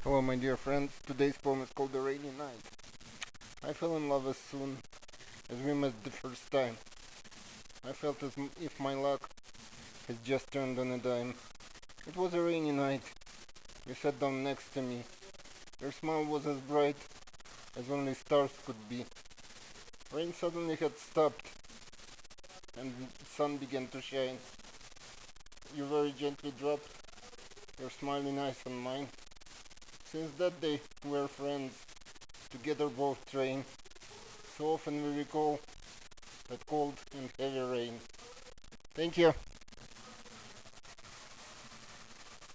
Hello, my dear friends. Today's poem is called The Rainy Night. I fell in love as soon as we met the first time. I felt as if my luck had just turned on a dime. It was a rainy night. You sat down next to me. Your smile was as bright as only stars could be. Rain suddenly had stopped and the sun began to shine. You very gently dropped your smiling eyes on mine. Since that day, we're friends, together both train. So often we recall that cold and heavy rain. Thank you.